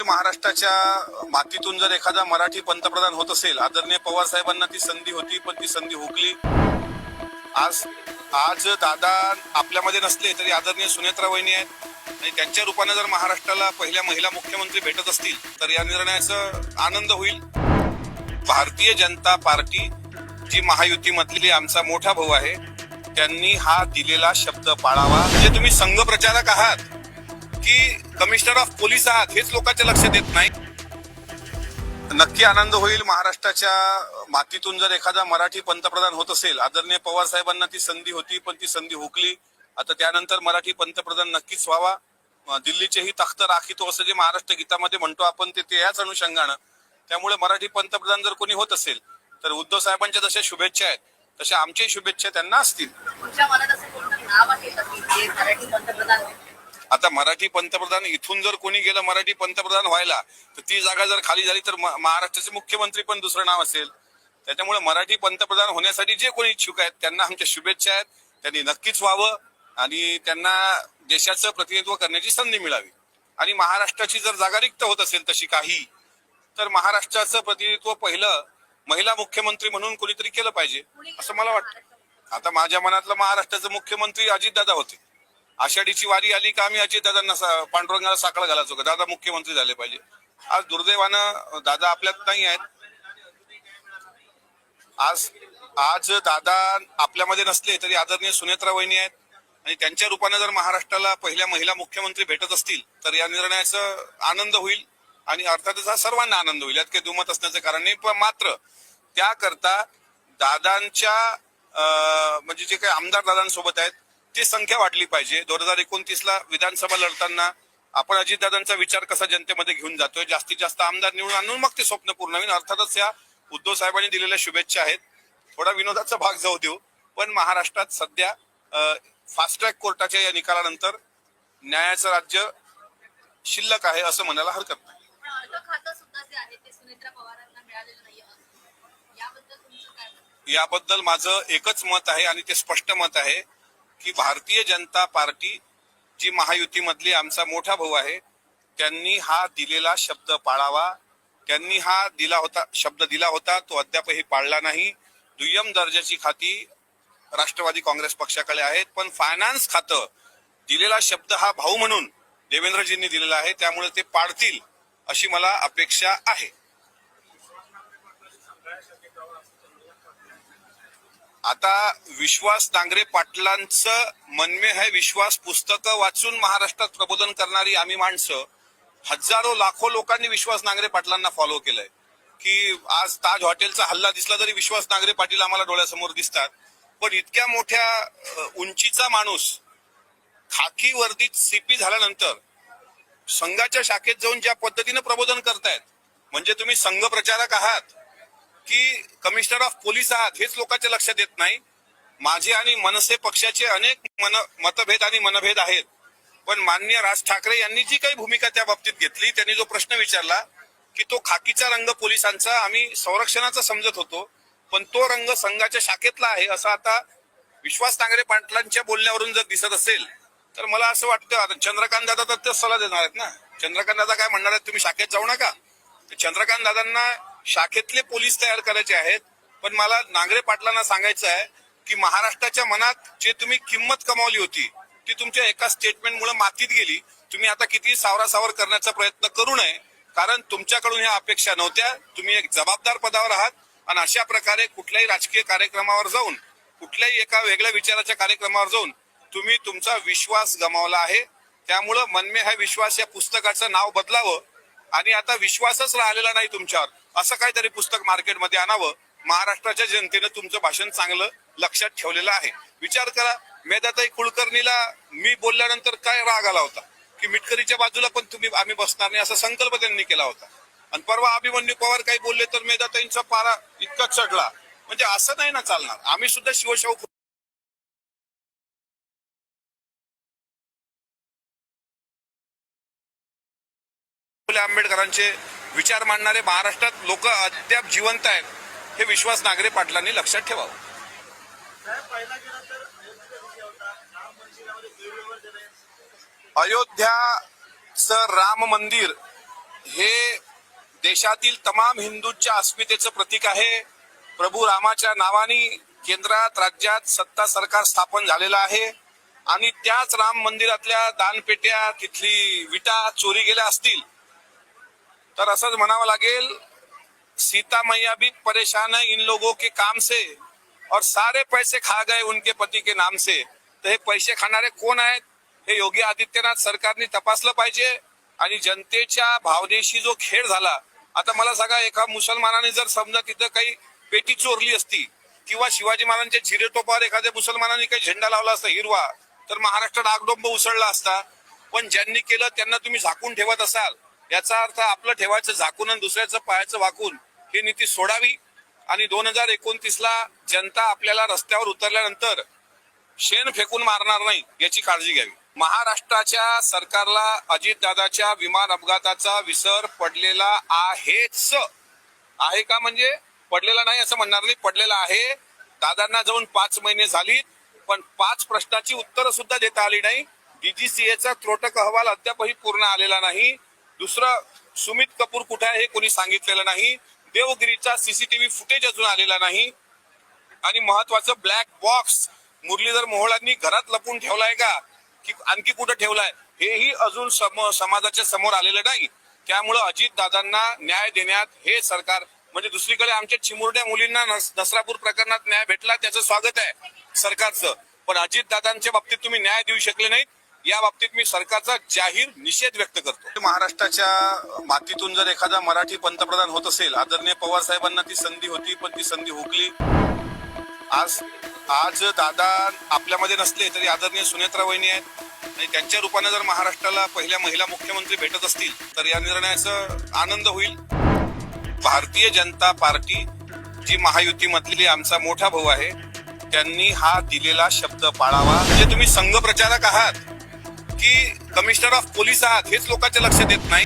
महाराष्ट्राच्या मातीतून जर एखादा मराठी पंतप्रधान होत असेल, आदरणीय पवार साहेबांना ती संधी होती पण ती संधी हुकली. आज आज दादा आपल्यामध्ये नसले तरी आदरणीय सुनेत्रा वहिनी आहेत आणि त्यांच्या रूपाने जर महाराष्ट्राला पहिल्या महिला मुख्यमंत्री भेटत असतील तर या निर्णयाचा आनंद होईल. भारतीय जनता पार्टी जी महायुतीमधली आमचा मोठा भाऊ आहे त्यांनी हा दिलेला शब्द पाळावा. म्हणजे तुम्ही संघ प्रचारक आहात की कमिशनर ऑफ पोलीस आहात हेच लोकांच्या लक्षात येत नाही. नक्की आनंद होईल. महाराष्ट्राच्या मातीतून जर एखादा मराठी पंतप्रधान होत असेल, आदरणीय पवार साहेबांना ती संधी होती पण ती संधी हुकली. आता त्यानंतर मराठी पंतप्रधान नक्कीच व्हावा. दिल्लीचेही तख्त राखीतो असं जे महाराष्ट्र गीतामध्ये म्हणतो आपण ते याच अनुषंगानं. त्यामुळे मराठी पंतप्रधान जर कोणी होत असेल तर उद्धव साहेबांच्या जशा शुभेच्छा आहेत तशा आमच्याही शुभेच्छा त्यांना असतील. आता मराठी पंतप्रधान इथून जर कोणी गेलं मराठी पंतप्रधान व्हायला तर ती जागा जर खाली झाली तर महाराष्ट्राचे मुख्यमंत्री पण दुसरं नाव असेल. त्याच्यामुळे मराठी पंतप्रधान होण्यासाठी जे कोणी इच्छुक आहेत त्यांना आमच्या शुभेच्छा आहेत. त्यांनी नक्कीच व्हावं आणि त्यांना देशाचं प्रतिनिधित्व करण्याची संधी मिळावी. आणि महाराष्ट्राची जर जागा रिक्त होत असेल तशी काही तर महाराष्ट्राचं प्रतिनिधित्व पहिलं महिला मुख्यमंत्री म्हणून कोणीतरी केलं पाहिजे असं मला वाटतं. आता माझ्या मनातलं महाराष्ट्राचे मुख्यमंत्री अजितदादा होते. आषाढीची वारी आली का आम्ही अजितदादांना पांडुरंगाला साखळा घालायचो का दादा मुख्यमंत्री झाले पाहिजे. आज दुर्दैवानं दादा आपल्यात नाही आहेत. आज दादा आपल्यामध्ये नसले तरी आदरणीय सुनेत्रा वहिनी आहेत आणि त्यांच्या रूपाने जर महाराष्ट्राला पहिल्या महिला मुख्यमंत्री भेटत असतील तर या निर्णयाचा आनंद होईल आणि अर्थातच हा सर्वांना आनंद होईल. यात काही दुमत असण्याचं कारण नाही. पण मात्र त्याकरता दादांच्या म्हणजे जे काही आमदार दादांसोबत आहेत ती संख्या वाढली पाहिजे. 2029ला विधानसभा लढताना आपण अजितदादांचा विचार कसा जनतेमध्ये घेऊन जातोय, जास्तीत जास्त आमदार निवडून आणून मग ते स्वप्न पूर्ण होईल. अर्थातच या उद्धव साहेबांनी दिलेल्या शुभेच्छा आहेत. थोडा विनोदाचा भाग जाऊ देऊ पण महाराष्ट्रात सध्या फास्ट ट्रॅक कोर्टाच्या या निकालानंतर न्यायाचं राज्य शिल्लक आहे असं म्हणायला हरकत नाही. याबद्दल माझं एकच मत आहे आणि ते स्पष्ट मत आहे की भारतीय जनता पार्टी जी महायुतीमधली आमचा मोठा भाऊ आहे त्यांनी हा दिलेला शब्द पाळावा. त्यांनी हा शब्द दिला होता तो अद्यापही पाळला नाही. दुय्यम दर्जाची खाती राष्ट्रवादी काँग्रेस पक्षाकडे आहेत पण फायनान्स खातं दिलेला शब्द हा भाऊ म्हणून देवेंद्रजींनी दिलेला आहे त्यामुळे ते पाळतील अशी मला अपेक्षा आहे. आता विश्वास नांगरे पाटलांचं मनमे है विश्वास पुस्तकं वाचून महाराष्ट्रात प्रबोधन करणारी आम्ही माणसं हजारो लाखो लोकांनी विश्वास नांगरे पाटलांना फॉलो केलंय. की आज ताज हॉटेलचा हल्ला दिसला तरी विश्वास नांगरे पाटील आम्हाला डोळ्यासमोर दिसतात. पण इतक्या मोठ्या उंचीचा माणूस खाकी वर्दीत सीपी झाल्यानंतर संघाच्या शाखेत जाऊन ज्या पद्धतीने प्रबोधन करतायत म्हणजे तुम्ही संघ प्रचारक आहात की कमिशनर ऑफ पोलीस आहात हेच लोकांच्या लक्षात येत नाही. माझे आणि मनसे पक्षाचे अनेक मतभेद आणि मनभेद आहेत पण माननीय राज ठाकरे यांनी जी काही भूमिका त्या बाबतीत घेतली त्यांनी जो प्रश्न विचारला की तो खाकीचा रंग पोलिसांचा आम्ही संरक्षणाचा समजत होतो पण तो रंग संघाच्या शाखेतला आहे असं आता विश्वास नांगरे पाटलांच्या बोलण्यावरून जर दिसत असेल तर मला असं वाटतं चंद्रकांत दादा तर तेच सल्ला देणार आहेत ना. चंद्रकांत दादा काय म्हणणार आहेत तुम्ही शाखेत जाऊ नका. चंद्रकांत दादांना शाखेतले पोलीस तयार करायचे आहेत पण मला नांगरे पाटलांना सांगायचं आहे की महाराष्ट्राच्या मनात जे तुम्ही किंमत कमावली होती ती तुमच्या एका स्टेटमेंटमुळे मातीत गेली. तुम्ही आता किती सावरासावर करण्याचा प्रयत्न करू नये कारण तुमच्याकडून ह्या अपेक्षा नव्हत्या. तुम्ही एक जबाबदार पदावर आहात आणि अशा प्रकारे कुठल्याही राजकीय कार्यक्रमावर जाऊन कुठल्याही एका वेगळ्या विचाराच्या कार्यक्रमावर जाऊन तुम्ही तुमचा विश्वास गमावला आहे. त्यामुळं मनमे हा विश्वास या पुस्तकाचं नाव बदलावं आणि आता विश्वासच राहिलेला नाही तुमच्यावर असं काहीतरी पुस्तक मार्केटमध्ये आणावं. महाराष्ट्राच्या जनतेनं तुमचं भाषण चांगलं लक्षात ठेवलेलं आहे. विचार करा मेधाताई कुलकर्णीला मी बोलल्यानंतर काय राग आला होता की मिटकरीच्या बाजूला पण आम्ही बसणार नाही असा संकल्प त्यांनी केला होता आणि परवा अभिमन्यू पवार काही बोलले तर मेधाताईंचा पारा इतका चढला. म्हणजे असं नाही ना चालणार. आम्ही सुद्धा शिवशाहू आंबेडकरांचे विचार मांडणारे महाराष्ट्रात लोक अद्याप जिवंत आहेत हे विश्वास नांगरे पाटलांनी लक्षात ठेवावं. अयोध्याचं राम मंदिर हे देशातील तमाम हिंदूंच्या अस्मितेचं प्रतीक आहे. प्रभू रामाच्या नावाने केंद्रात राज्यात सत्ता सरकार स्थापन झालेलं आहे आणि त्याच राम मंदिरातल्या दानपेट्या तिथली विटा चोरी गेल्या असतील तर असंच म्हणावं लागेल, सीता मैया भी परेशान है इन लोगों के काम से और सारे पैसे खा गए उनके पति के नाम से. तर हे पैसे खाणारे कोण आहेत हे योगी आदित्यनाथ सरकारने तपासलं पाहिजे. आणि जनतेच्या भावनेशी जो खेळ झाला, आता मला सांगा, एका मुसलमानाने जर समजा तिथं काही पेटी चोरली असती किंवा शिवाजी महाराजांच्या झिरे टोपावर एखाद्या मुसलमानाने काही झेंडा लावला असता हिरवा, तर महाराष्ट्र डागडोंब उसळला असता. पण ज्यांनी केलं त्यांना तुम्ही झाकून ठेवत असाल, याचा अर्थ आपलं ठेवायचं झाकून आणि दुसऱ्याचं पायाचं वाकून ही नीती सोडावी. आणि 2029ला जनता आपल्याला रस्त्यावर उतरल्यानंतर शेण फेकून मारणार नाही याची काळजी घ्यावी. महाराष्ट्राच्या सरकारला अजितदादाच्या विमान अपघाताचा विसर पडलेला आहेच. आहे का म्हणजे पडलेला नाही असं म्हणणार नाही, पडलेला आहे. दादांना जाऊन 5 महिने झालीत पण 5 प्रश्नाची उत्तरं सुद्धा देता आली नाही. डीजीसीएचा त्रोटक अहवाल अद्यापही पूर्ण आलेला नाही. दुसरं, सुमित कपूर कुठे आहे हे कोणी सांगितलेलं नाही. देवगिरीचा सीसीटीव्ही फुटेज अजून आलेला नाही. आणि महत्वाचं ब्लॅक बॉक्स मुरलीधर मोहोळांनी घरात लपून ठेवलाय का की आणखी कुठं ठेवलाय हेही अजून समाजाच्या समोर आलेलं नाही. त्यामुळं अजितदादांना न्याय देण्यात हे सरकार, म्हणजे दुसरीकडे आमच्या चिमुरड्या मुलींना नसरापूर प्रकरणात न्याय भेटला, त्याचं स्वागत आहे सरकारचं. पण अजितदादांच्या बाबतीत तुम्ही न्याय देऊ शकले नाहीत, या बाबतीत मी सरकारचा जाहीर निषेध व्यक्त करतो. महाराष्ट्राच्या मातीतून जर एखादा मराठी पंतप्रधान होत असेल, आदरणीय पवार साहेबांना ती संधी होती पण ती संधी हुकली. आज दादा आपल्यामध्ये नसले तरी आदरणीय सुनेत्रा वहिनी आहेत आणि त्यांच्या रूपाने जर महाराष्ट्राला पहिल्या महिला मुख्यमंत्री भेटत असतील तर या निर्णयाचा आनंद होईल. भारतीय जनता पार्टी जी महायुतीमधली आमचा मोठा भाऊ आहे त्यांनी हा दिलेला शब्द पाळावा. म्हणजे तुम्ही संघ प्रचारक आहात की कमिशनर ऑफ पोलीस आहात हेच लोकांच्या लक्षात येत नाही.